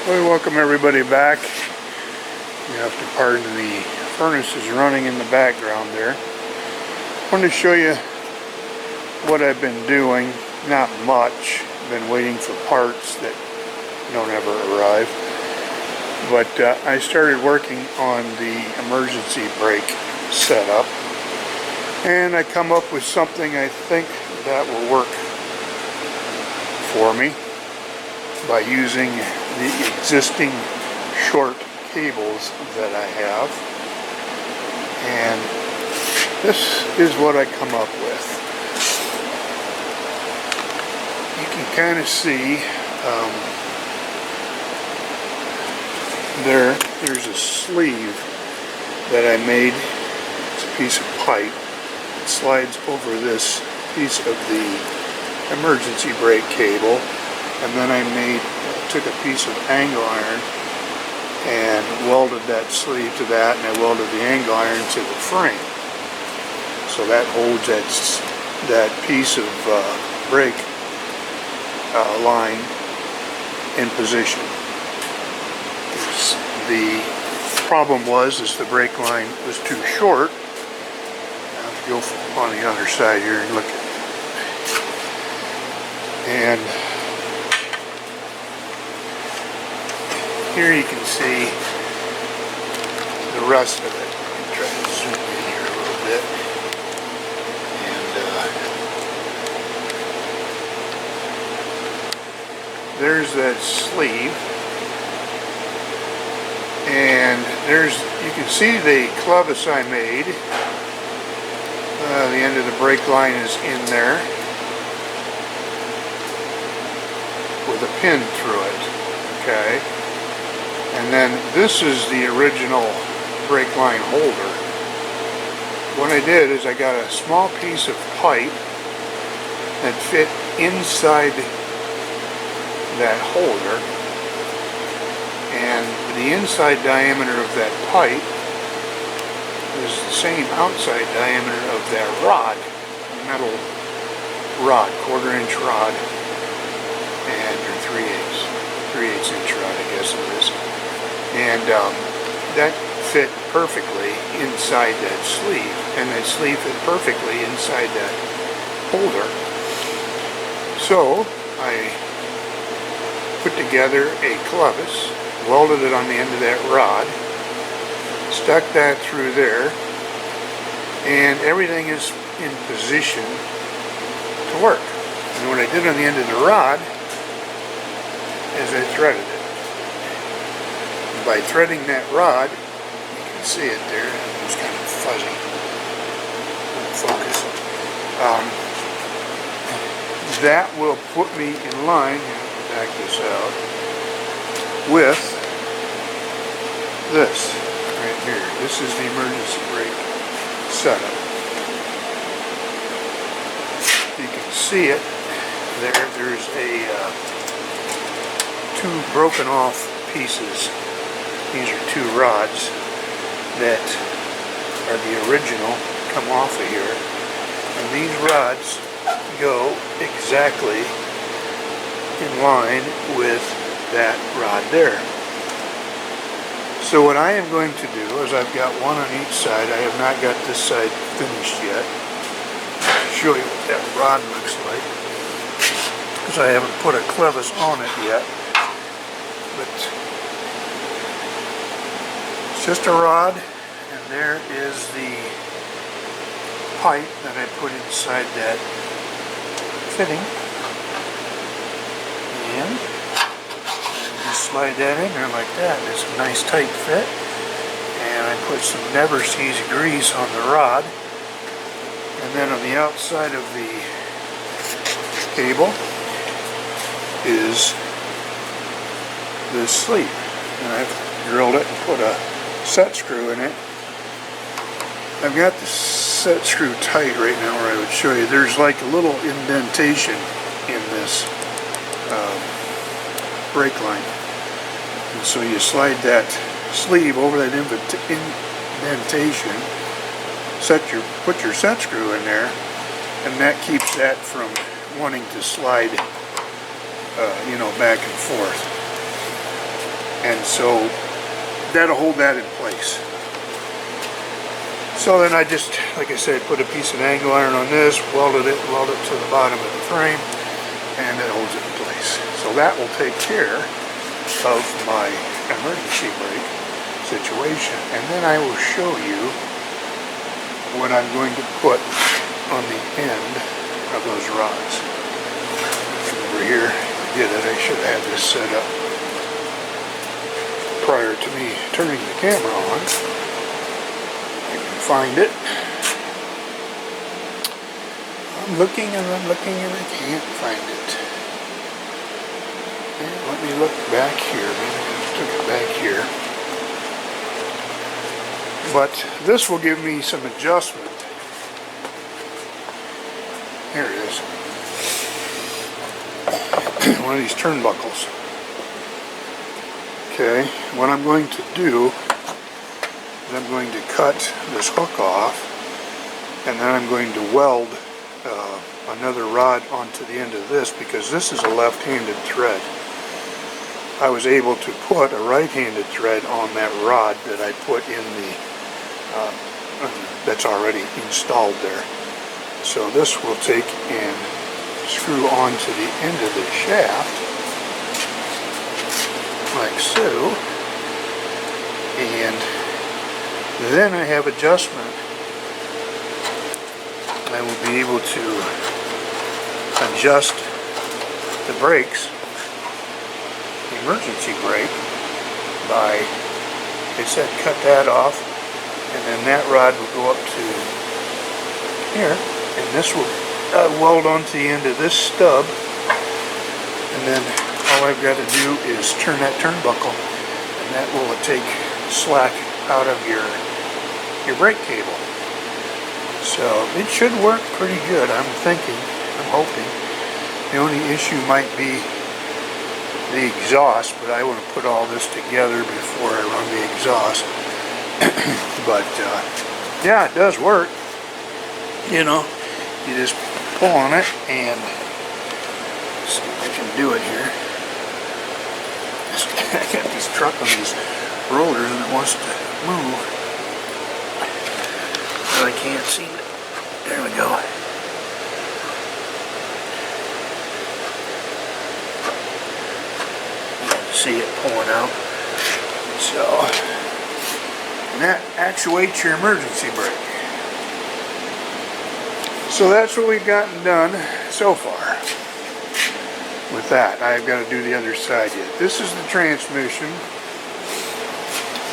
Well, welcome everybody back. You have to pardon the furnace is running in the background there. I want to show you what I've been doing. Not much. Been waiting for parts that don't ever arrive. But I started working on the emergency brake setup, and I come up with something I think that will work for me by using the existing short cables that I have. And this is what I come up with. You can kind of see there's a sleeve that I made. It's a piece of pipe. It slides over this piece of the emergency brake cable, and then I took a piece of angle iron and welded that sleeve to that, and I welded the angle iron to the frame. So that holds that piece of brake line in position. The problem was the brake line was too short. Now if you go on the other side here and look at it. And here you can see the rest of it. I'll try to zoom in here a little bit. And there's that sleeve. And you can see the clevis I made. The end of the brake line is in there with a pin through it. Okay. And then this is the original brake line holder. What I did is I got a small piece of pipe that fit inside that holder, and the inside diameter of that pipe is the same outside diameter of that rod, metal rod, 1/4 inch rod, and your 3/8 inch rod, I guess it is. And that fit perfectly inside that sleeve, and that sleeve fit perfectly inside that holder. So I put together a clevis, welded it on the end of that rod, stuck that through there, and everything is in position to work. And what I did on the end of the rod is I threaded it. By threading that rod, you can see it there, it's kind of fuzzy. Focus. That will put me in line, back this out, with this right here. This is the emergency brake setup. You can see it there. There's two broken off pieces. These are two rods that are the original, come off of here. And these rods go exactly in line with that rod there. So what I am going to do is I've got one on each side. I have not got this side finished yet. I'll show you what that rod looks like, because I haven't put a clevis on it yet. But it's just a rod, and there is the pipe that I put inside that fitting. And just slide that in there like that. It's a nice tight fit. And I put some Never Sees grease on the rod. And then on the outside of the cable is this sleeve. And I've drilled it and put a set screw in it. I've got the set screw tight right now where I would show you. There's like a little indentation in this brake line. And so you slide that sleeve over that indentation, put your set screw in there, and that keeps that from wanting to slide back and forth. And so that'll hold that in place. So then I just, like I said, put a piece of angle iron on this, weld it to the bottom of the frame, and it holds it in place. So that will take care of my emergency brake situation. And then I will show you what I'm going to put on the end of those rods. Over here, I did it. I should have had this set up prior to me turning the camera on. I can find it. I'm looking and I'm looking and I can't find it. And let me look back here. Maybe I just took it back here. But this will give me some adjustment. Here it is. One of these turnbuckles. Okay, what I'm going to do is I'm going to cut this hook off, and then I'm going to weld another rod onto the end of this, because this is a left-handed thread. I was able to put a right-handed thread on that rod that I put in the that's already installed there. So this will take and screw onto the end of the shaft, like so, and then I have adjustment. I will be able to adjust the brakes, the emergency brake, by, they said cut that off, and then that rod will go up to here, and this will weld onto the end of this stub, and then all I've got to do is turn that turnbuckle, and that will take slack out of your brake cable. So it should work pretty good, I'm thinking, I'm hoping. The only issue might be the exhaust, but I want to put all this together before I run the exhaust. But yeah, it does work. You know, you just pull on it, and let's see if I can do it here. I got this truck on these rollers and it wants to move, but I can't seem it. There we go. You can see it pulling out. So, and that actuates your emergency brake. So that's what we've gotten done so far. With that, I've got to do the other side yet. This is the transmission.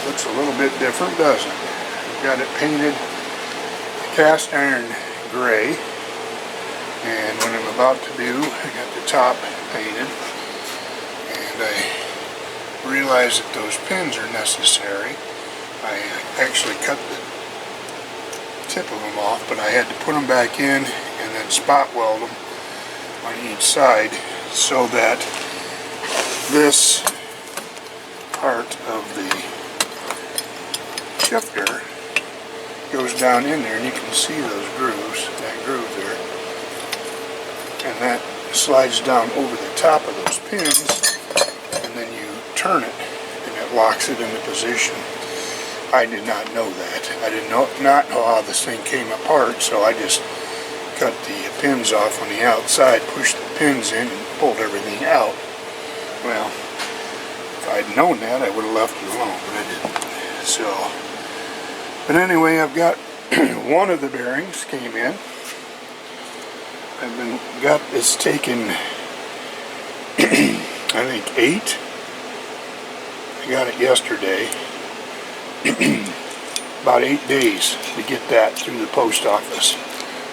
Looks a little bit different, doesn't it? I've got it painted cast iron gray, and what I'm about to do, I got the top painted, and I realized that those pins are necessary. I actually cut the tip of them off, but I had to put them back in and then spot weld them on each side, so that this part of the shifter goes down in there, and you can see those grooves, that groove there, and that slides down over the top of those pins, and then you turn it and it locks it into position. I did not know that. I did not know how this thing came apart, so I just cut the pins off on the outside, pushed the pins in, and pulled everything out. Well, if I'd known that, I would have left it alone, but I didn't. So, but anyway, I've got one of the bearings came in. It's taken, I think 8. I got it yesterday. About 8 days to get that through the post office.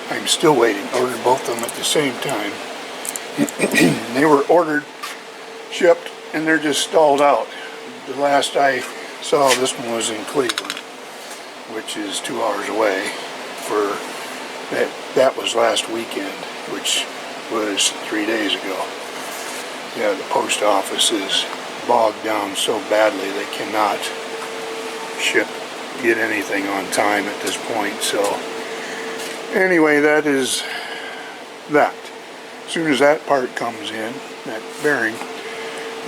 I'm still waiting. Ordered both of them at the same time. They were ordered, shipped, and they're just stalled out. The last I saw, this one was in Cleveland, which is 2 hours away. For that was last weekend, which was 3 days ago. Yeah, the post office is bogged down so badly they cannot get anything on time at this point. So anyway, that is that. As soon as that part comes in, that bearing,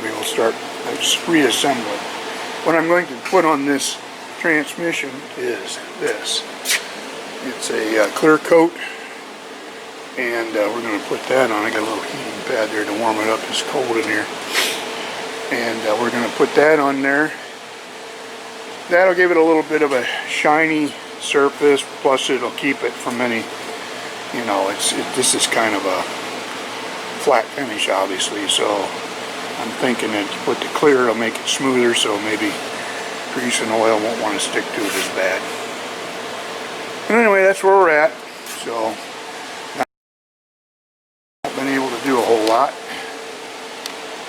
we will start reassembling. What I'm going to put on this transmission is this. It's a clear coat, and we're going to put that on. I got a little heating pad there to warm it up. It's cold in here. And we're going to put that on there. That'll give it a little bit of a shiny surface, plus it'll keep it from any, you know, this is kind of a flat finish, obviously, so I'm thinking that you put the clear, it'll make it smoother, so maybe grease and oil won't want to stick to it as bad. And anyway, that's where we're at. So I've been able to do a whole lot.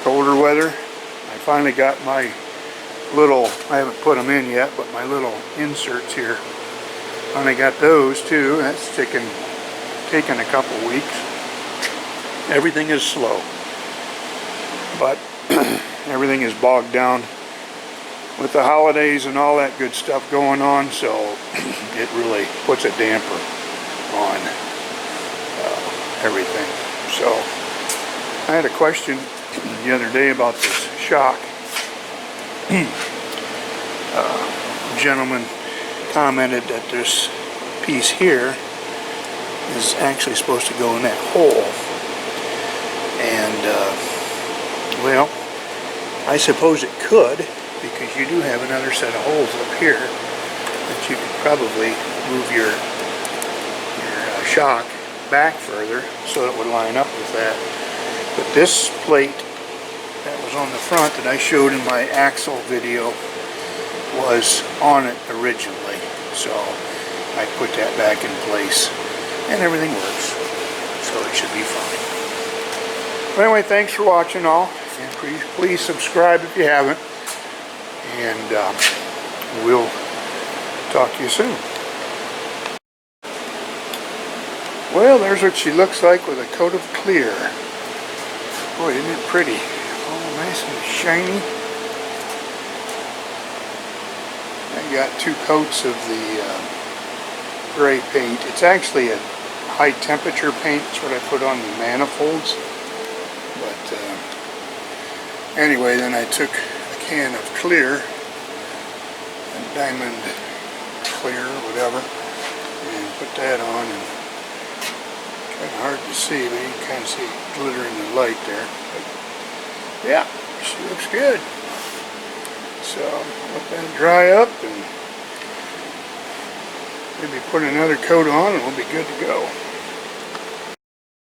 Colder weather. I finally got my little, I haven't put them in yet, but my little inserts here. Finally got those too. That's taken a couple weeks. Everything is slow, but everything is bogged down with the holidays and all that good stuff going on, so it really puts a damper on everything. So I had a question the other day about this shock. Gentleman commented that this piece here is actually supposed to go in that hole, and well, I suppose it could, because you do have another set of holes up here that you could probably move your shock back further so it would line up with that. But this plate that was on the front that I showed in my axle video was on it originally, so I put that back in place and everything works, so it should be fine. But anyway, thanks for watching all, and please subscribe if you haven't, and we'll talk to you soon. Well, there's what she looks like with a coat of clear. Boy, isn't it pretty? All nice and shiny. I got 2 coats of the gray paint. It's actually a high temperature paint. It's what I put on the manifolds. But anyway, then I took a can of clear, diamond clear or whatever, and put that on, and kind of hard to see, but you can kind of see it glitter in the light there. But yeah, she looks good. So let that dry up and maybe put another coat on and we'll be good to go.